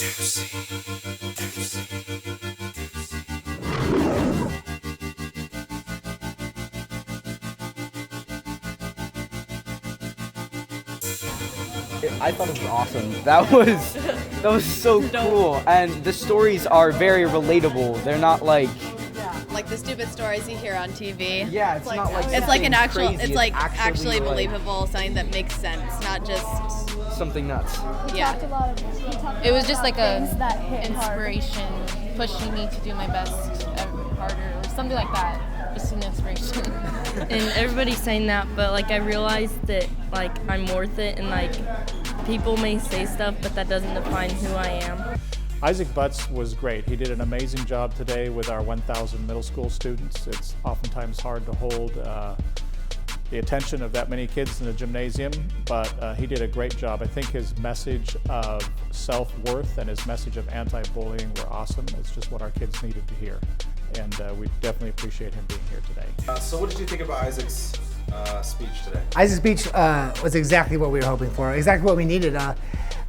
I thought it was awesome. That was so cool, and the stories are very relatable. They're not like the stupid stories you hear on TV. Yeah, it's not like it's like an actual. crazy. It's like actually like believable, something that makes sense, not just something nuts. Yeah. It was just like a that inspiration, pushing me to do my best harder, or something like that. Just an inspiration. And everybody's saying that, but like I realized that like I'm worth it, and like people may say stuff, but that doesn't define who I am. Isaac Butts was great. He did an amazing job today with our 1,000 middle school students. It's oftentimes hard to hold the attention of that many kids in the gymnasium, but he did a great job. I think his message of self-worth and his message of anti-bullying were awesome. It's just what our kids needed to hear. And we definitely appreciate him being here today. So what did you think about Isaac's speech today? Isaac's speech was exactly what we were hoping for, exactly what we needed.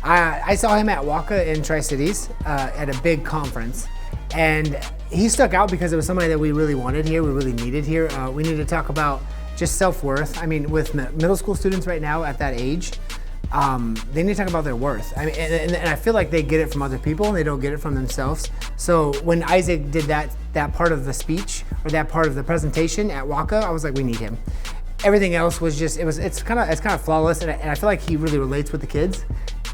I saw him at WACA in Tri-Cities at a big conference, and he stuck out because it was somebody that we really wanted here, we really needed here. We needed to talk about just self-worth. I mean, with middle school students right now at that age, they need to talk about their worth. I mean, and I feel like they get it from other people and they don't get it from themselves. So when Isaac did that part of the speech or that part of the presentation at WACA, I was like, we need him. Everything else was just it's kind of flawless, and I feel like he really relates with the kids.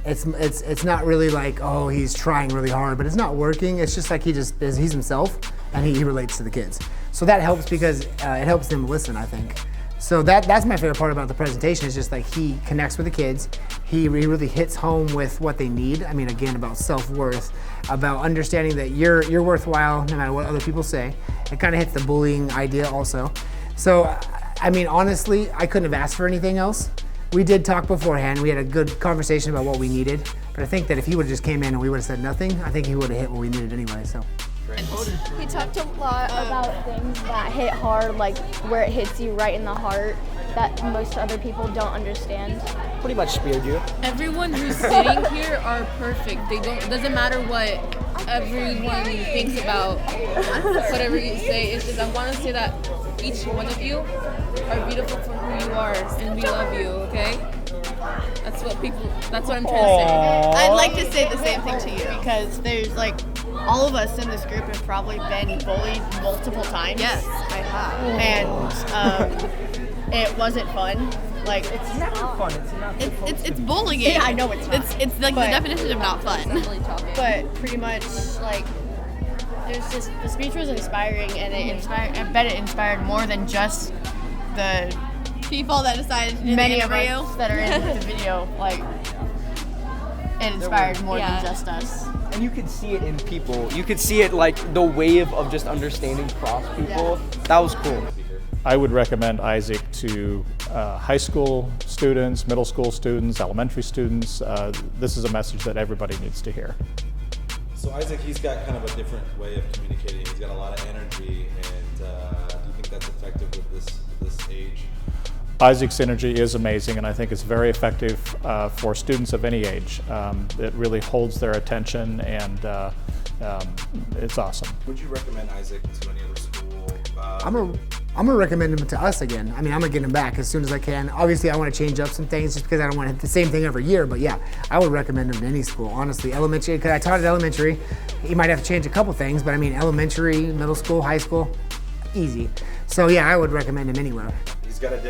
It's not really like, oh, he's trying really hard, but it's not working. It's just like he's himself, and he relates to the kids. So that helps because it helps them listen, I think. So that's my favorite part about the presentation, is just like he connects with the kids. He really hits home with what they need. I mean, again, about self-worth, about understanding that you're worthwhile no matter what other people say. It kind of hits the bullying idea also. So, I mean, honestly, I couldn't have asked for anything else. We did talk beforehand. We had a good conversation about what we needed. But I think that if he would have just came in and we would have said nothing, I think he would have hit what we needed anyway. So. He talked a lot about things that hit hard, like where it hits you right in the heart, that most other people don't understand. Pretty much speared you. Everyone who's sitting here are perfect. It doesn't matter what everyone thinks about whatever you say. It's just I want to say that each one of you are beautiful for who you are, and we love you. Okay? That's what I'm trying to say. I'd like to say the same thing to you, because there's like all of us in this group have probably been bullied multiple times. Yes, I have. And it wasn't fun. Like It's never fun. It's not. it's bullying. Yeah, I know it's not. It's like the definition of not fun. But pretty much, like, there's just, the speech was inspiring, and I bet it inspired more than just the People that decided to do many the of interview. us that are in the video. Like, it inspired more than just us. And you could see it in people. You could see it like the wave of just understanding cross people. That was cool. I would recommend Isaac to high school students, middle school students, elementary students. This is a message that everybody needs to hear. So Isaac, he's got kind of a different way of communicating. He's got a lot of energy, and do you think that's effective with this age? Isaac's energy is amazing, and I think it's very effective for students of any age. It really holds their attention, and it's awesome. Would you recommend Isaac to any other school? I'm gonna recommend him to us again. I mean, I'm gonna get him back as soon as I can. Obviously, I want to change up some things just because I don't want to hit the same thing every year. But yeah, I would recommend him to any school. Honestly, elementary, because I taught at elementary. He might have to change a couple things, but I mean, elementary, middle school, high school, easy. So yeah, I would recommend him anywhere. He's got a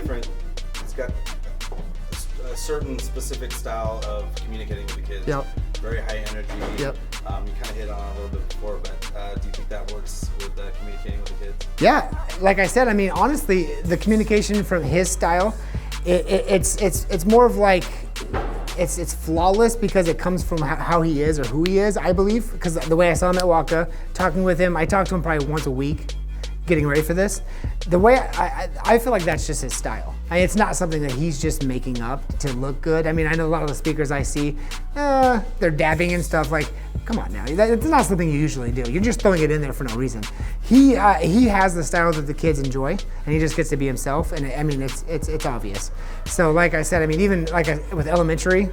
certain specific style of communicating with the kids. Yep. Very high energy. Yep. You kind of hit on it a little bit before, but do you think that works with communicating with the kids? Yeah, like I said, I mean, honestly, the communication from his style, it's more of like, it's flawless because it comes from how he is or who he is, I believe. Because the way I saw him at WACA, talking with him, I talked to him probably once a week, getting ready for this. The way I feel like that's just his style. It's not something that he's just making up to look good. I mean, I know a lot of the speakers I see, they're dabbing and stuff. Like, Come on now, it's not something you usually do. You're just throwing it in there for no reason. He has the style that the kids enjoy, and he just gets to be himself. And I mean, it's obvious. So like I said, I mean, even with elementary,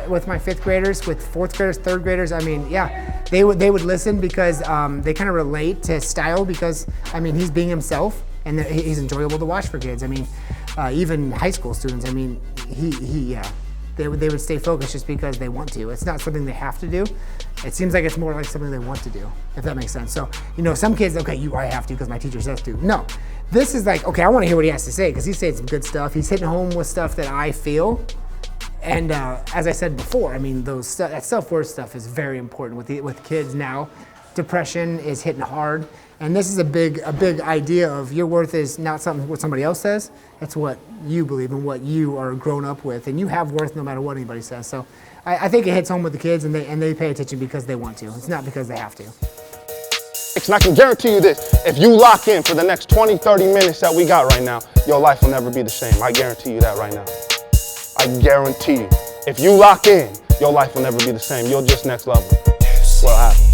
with my 5th graders, with 4th graders, 3rd graders, I mean, yeah, they would listen because they kind of relate to his style because I mean he's being himself, and he's enjoyable to watch for kids. I mean, even high school students. I mean, they would stay focused just because they want to. It's not something they have to do. It seems like it's more like something they want to do, if that makes sense. So, you know, some kids, okay, I have to because my teacher says to. No, this is like, okay, I want to hear what he has to say because he's saying some good stuff. He's hitting home with stuff that I feel. And as I said before, I mean, that self-worth stuff is very important with kids now. Depression is hitting hard. And this is a big idea of your worth is not something what somebody else says. It's what you believe and what you are grown up with, and you have worth no matter what anybody says. So I think it hits home with the kids, and they pay attention because they want to. It's not because they have to. And I can guarantee you this: if you lock in for the next 20, 30 minutes that we got right now, your life will never be the same. I guarantee you that right now. I guarantee you. If you lock in, your life will never be the same. You'll just next level. What'll happen?